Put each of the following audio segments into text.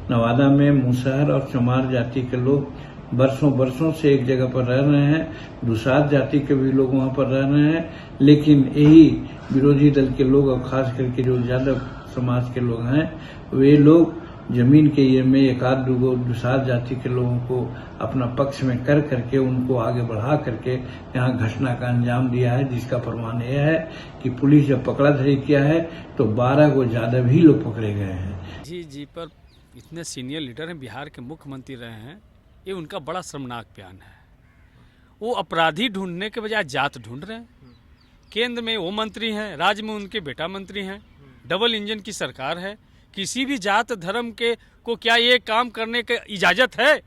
नवादा में मुसहर और चमार जाति के लोग बरसों बरसों से एक जगह पर रह रहे हैं। दुसाध जाति के भी लोग वहां पर रह रहे हैं, लेकिन यही विरोधी दल के लोग और खास करके जो यादव समाज के लोग हैं, वे लोग जमीन के ये में एक आध दो दुसाध जाति के लोगों को अपना पक्ष में कर करके उनको आगे बढ़ा करके यहाँ घटना का अंजाम दिया है, जिसका प्रमाण यह है कि पुलिस जब पकड़ा धरी किया है तो 12 को ज्यादा भी लोग पकड़े गए हैं। जी पर इतने सीनियर लीडर हैं, बिहार के मुख्यमंत्री रहे हैं, ये उनका बड़ा शर्मनाक बयान है। वो अपराधी ढूंढने के बजाय जात ढूंढ रहे हैं। केंद्र में वो मंत्री हैं, राज्य में उनके बेटा मंत्री हैं, डबल इंजन की सरकार है। किसी भी जात धर्म के को क्या ये काम करने की इजाजत है?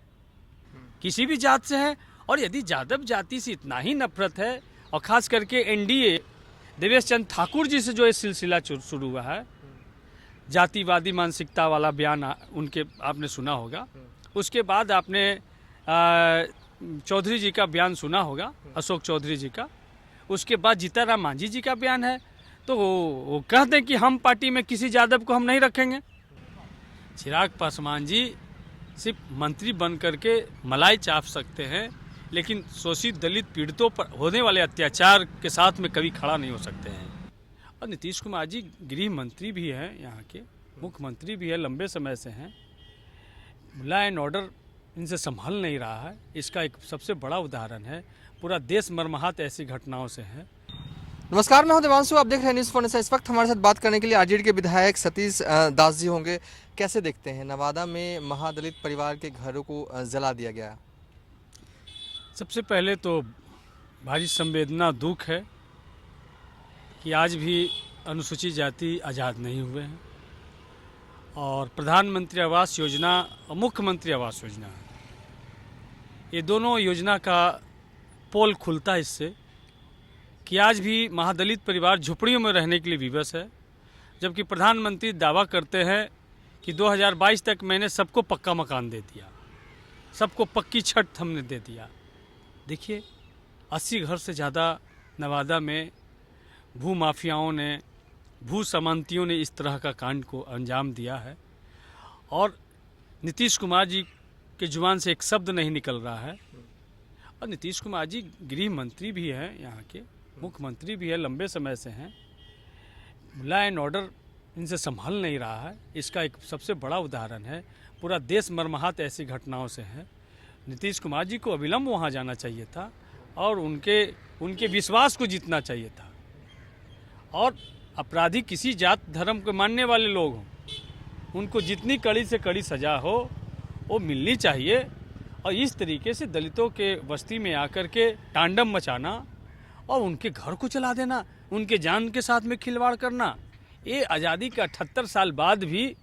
किसी भी जात से है। और यदि यादव जाति से इतना ही नफरत है, और खास करके एनडीए देवेश चंद्र ठाकुर जी से जो ये सिलसिला शुरू हुआ है, जातिवादी मानसिकता वाला बयान उनके आपने सुना होगा। उसके बाद आपने चौधरी जी का बयान सुना होगा, अशोक चौधरी जी का। उसके बाद जीताराम मांझी जी का बयान है। तो वो कहते हैं कि हम पार्टी में किसी यादव को हम नहीं रखेंगे। चिराग पासवान जी सिर्फ मंत्री बन करके मलाई चाप सकते हैं, लेकिन शोषित दलित पीड़ितों पर होने वाले अत्याचार के साथ में कभी खड़ा नहीं हो सकते हैं। और नीतीश कुमार जी गृह मंत्री भी हैं, यहाँ के मुख्यमंत्री भी है, लंबे समय से हैं। लॉ एंड ऑर्डर इनसे संभल नहीं रहा है। इसका एक सबसे बड़ा उदाहरण है, पूरा देश मर्माहत ऐसी घटनाओं से है। नमस्कार, मैं हूं देवांशु, आप देख रहे हैं न्यूज़ फॉर नेशन। इस वक्त हमारे साथ बात करने के लिए आरजेडी के विधायक सतीश दास जी होंगे। कैसे देखते हैं नवादा में महादलित परिवार के घरों को जला दिया गया? सबसे पहले तो भारी संवेदना दुख है कि आज भी अनुसूचित जाति आज़ाद नहीं हुए हैं। और प्रधानमंत्री आवास योजना और मुख्यमंत्री आवास योजना, ये दोनों योजना का पोल खुलता है इससे कि आज भी महादलित परिवार झुपड़ियों में रहने के लिए विवश है। जबकि प्रधानमंत्री दावा करते हैं कि 2022 तक मैंने सबको पक्का मकान दे दिया, सबको पक्की छत हमने दे दिया। देखिए, 80 घर से ज़्यादा नवादा में भू माफियाओं ने, भू सामंतियों ने इस तरह का कांड को अंजाम दिया है। और नीतीश कुमार जी के जुबान से एक शब्द नहीं निकल रहा है। और नीतीश कुमार जी गृह मंत्री भी हैं, यहाँ के मुख्यमंत्री भी है, लंबे समय से हैं। लॉ एंड ऑर्डर इनसे संभल नहीं रहा है। इसका एक सबसे बड़ा उदाहरण है, पूरा देश मर्माहत ऐसी घटनाओं से है। नीतीश कुमार जी को अविलंब वहाँ जाना चाहिए था और उनके विश्वास को जीतना चाहिए था। और अपराधी किसी जात धर्म को मानने वाले लोग हों, उनको जितनी कड़ी से कड़ी सजा हो वो मिलनी चाहिए। और इस तरीके से दलितों के बस्ती में आकर के तांडव मचाना और उनके घर को चला देना, उनके जान के साथ में खिलवाड़ करना, ये आज़ादी के 78 साल बाद भी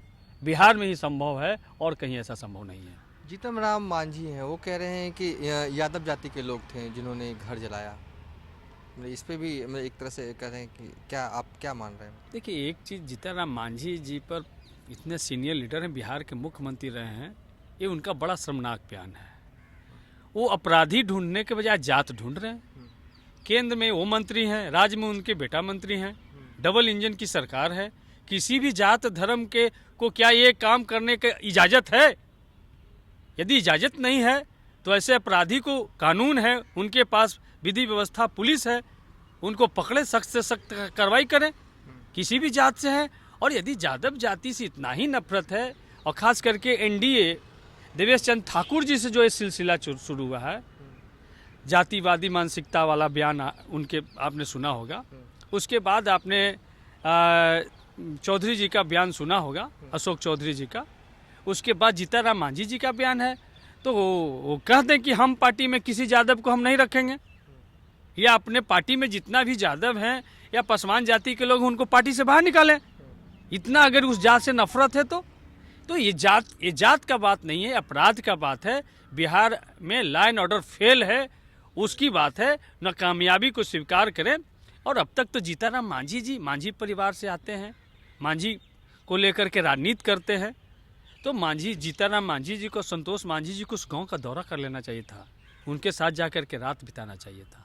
बिहार में ही संभव है और कहीं ऐसा संभव नहीं है। जीतन मांझी हैं, वो कह रहे हैं कि यादव जाति के लोग थे जिन्होंने घर जलाया। इस पे भी एक तरह से कह रहे हैं कि आप क्या मान रहे हैं? देखिए, एक चीज़, जीतन मांझी जी पर इतने सीनियर लीडर हैं, बिहार के मुख्यमंत्री रहे हैं, ये उनका बड़ा शर्मनाक बयान है। वो अपराधी ढूंढने के बजाय जात ढूंढ रहे हैं। केंद्र में वो मंत्री हैं, राज्य में उनके बेटा मंत्री हैं, डबल इंजन की सरकार है। किसी भी जात धर्म के को क्या ये काम करने की इजाज़त है? यदि इजाज़त नहीं है तो ऐसे अपराधी को कानून है, उनके पास विधि व्यवस्था, पुलिस है, उनको पकड़े, सख्त से सख्त कार्रवाई करें, किसी भी जात से है। और यदि यादव जाति से इतना ही नफरत है, और ख़ास करके एनडीए देवेश चंद्र ठाकुर जी से जो ये सिलसिला शुरू हुआ है, जातिवादी मानसिकता वाला बयान उनके आपने सुना होगा। उसके बाद आपने चौधरी जी का बयान सुना होगा, अशोक चौधरी जी का। उसके बाद जीताराम मांझी जी का बयान है। तो वो कहते हैं कि हम पार्टी में किसी यादव को हम नहीं रखेंगे, या अपने पार्टी में जितना भी यादव हैं या पासवान जाति के लोग हैं उनको पार्टी से बाहर निकालें। इतना अगर उस जात से नफरत है तो ये जात का बात नहीं है, अपराध का बात है। बिहार में लॉ एंड ऑर्डर फेल है, उसकी बात है। नाकामयाबी को स्वीकार करें। और अब तक तो जीताराम मांझी जी मांझी परिवार से आते हैं, मांझी को लेकर के राजनीति करते हैं। तो जीताराम मांझी जी को, संतोष मांझी जी को उस गांव का दौरा कर लेना चाहिए था, उनके साथ जाकर के रात बिताना चाहिए था।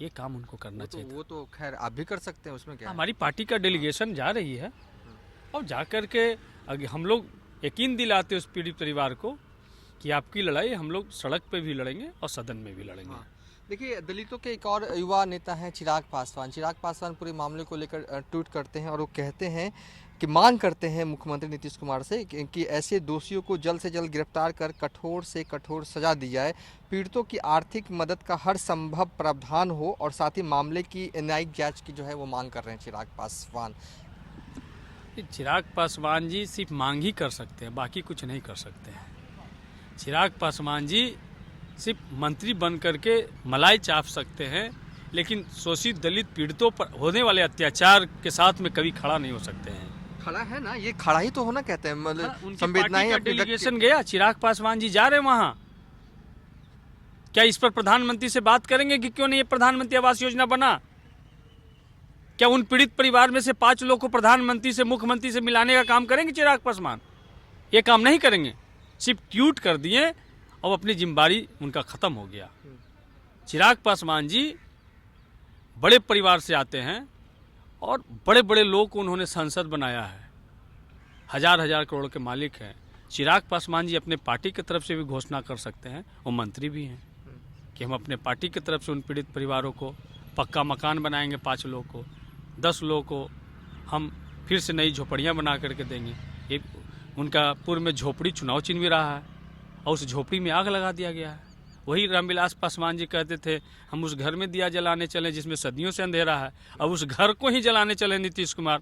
ये काम उनको करना चाहिए था। वो तो खैर आप भी कर सकते हैं, उसमें क्या है? हमारी पार्टी का डेलीगेशन जा रही है और जा कर के हम लोग यकीन दिलाते उस पीड़ित परिवार को कि आपकी लड़ाई हम लोग सड़क पे भी लड़ेंगे और सदन में भी लड़ेंगे। देखिए, दलितों के एक और युवा नेता हैं चिराग पासवान। चिराग पासवान पूरे मामले को लेकर ट्वीट करते हैं और वो कहते हैं कि मांग करते हैं मुख्यमंत्री नीतीश कुमार से कि ऐसे दोषियों को जल्द से जल्द गिरफ्तार कर कठोर से कठोर सजा दी जाए, पीड़ितों की आर्थिक मदद का हर संभव प्रावधान हो और साथ ही मामले की न्यायिक जांच की जो है वो मांग कर रहे हैं चिराग पासवान। चिराग पासवान जी सिर्फ मांग ही कर सकते हैं, बाकी कुछ नहीं कर सकते हैं। चिराग पासवान जी सिर्फ मंत्री बन करके मलाई चाप सकते हैं, लेकिन शोषित दलित पीड़ितों पर होने वाले अत्याचार के साथ में कभी खड़ा नहीं हो सकते हैं। खड़ा है ना, ये खड़ा ही तो होना कहते हैं, मतलब उनकी संवेदनाएं पार्टी का अपने व्यक्त डेलीगेशन गया, चिराग पासवान जी जा रहे हैं वहाँ। क्या इस पर प्रधानमंत्री से बात करेंगे कि क्यों नहीं ये प्रधानमंत्री आवास योजना बना? क्या उन पीड़ित परिवार में से 5 लोग को प्रधानमंत्री से, मुख्यमंत्री से मिलाने का काम करेंगे चिराग पासवान? ये काम नहीं करेंगे, सिर्फ ट्वीट कर दिए और अपनी जिम्मेदारी उनका खत्म हो गया। चिराग पासवान जी बड़े परिवार से आते हैं और बड़े बड़े लोग को उन्होंने सांसद बनाया है, हजार हजार करोड़ के मालिक हैं। चिराग पासवान जी अपने पार्टी की तरफ से भी घोषणा कर सकते हैं, वो मंत्री भी हैं, कि हम अपने पार्टी की तरफ से उन पीड़ित परिवारों को पक्का मकान बनाएंगे, 5 लोग को, 10 लोग को हम फिर से नई झोपड़ियाँ बना करके देंगे। एक उनका पूर्व में झोपड़ी चुनाव चिन्ह भी रहा है और उस झोपड़ी में आग लगा दिया गया है। वही रामविलास पासवान जी कहते थे हम उस घर में दिया जलाने चले जिसमें सदियों से अंधेरा है, अब उस घर को ही जलाने चले नीतीश कुमार।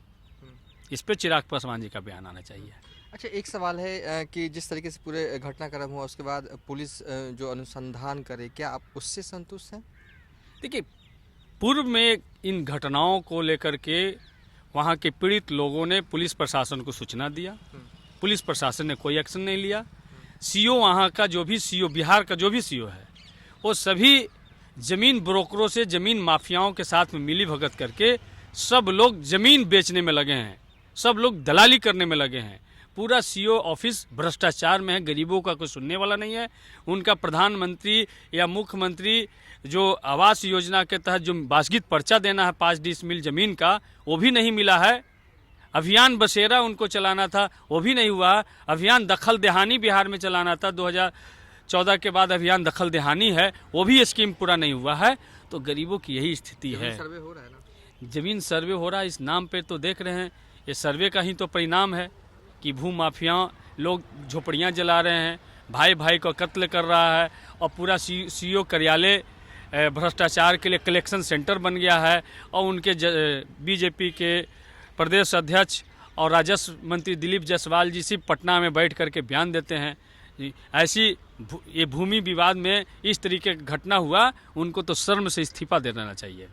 इस पे चिराग पासवान जी का बयान आना चाहिए। अच्छा, एक सवाल है कि जिस तरीके से पूरे घटनाक्रम हुआ उसके बाद पुलिस जो अनुसंधान करे, क्या आप उससे संतुष्ट हैं? देखिए, पूर्व में इन घटनाओं को लेकर के वहाँ के पीड़ित लोगों ने पुलिस प्रशासन को सूचना दिया, पुलिस प्रशासन ने कोई एक्शन नहीं लिया। सीओ वहाँ का जो भी सीओ, बिहार का जो भी सीओ है, वो सभी जमीन ब्रोकरों से, जमीन माफियाओं के साथ में मिली भगत करके सब लोग जमीन बेचने में लगे हैं, सब लोग दलाली करने में लगे हैं। पूरा सीओ ऑफिस भ्रष्टाचार में है, गरीबों का कोई सुनने वाला नहीं है। उनका प्रधानमंत्री या मुख्यमंत्री जो आवास योजना के तहत जो वासगीत पर्चा देना है 5 डिसमिल जमीन का, वो भी नहीं मिला है। अभियान बसेरा उनको चलाना था, वो भी नहीं हुआ। अभियान दखल देहानी बिहार में चलाना था, 2014 के बाद अभियान दखल देहानी है, वो भी स्कीम पूरा नहीं हुआ है। तो गरीबों की यही स्थिति है। सर्वे हो रहा है ना, जमीन सर्वे हो रहा है, इस नाम पे तो देख रहे हैं, ये सर्वे का ही तो परिणाम है कि भू माफिया लोग झोपड़ियाँ जला रहे हैं, भाई भाई को कत्ल कर रहा है और पूरा सीओ कार्यालय भ्रष्टाचार के लिए कलेक्शन सेंटर बन गया है। और उनके बीजेपी के प्रदेश अध्यक्ष और राजस्व मंत्री दिलीप जायसवाल जी सिर्फ पटना में बैठ करके बयान देते हैं। ऐसी ये भूमि विवाद में इस तरीके की घटना हुआ, उनको तो शर्म से इस्तीफा दे देना चाहिए।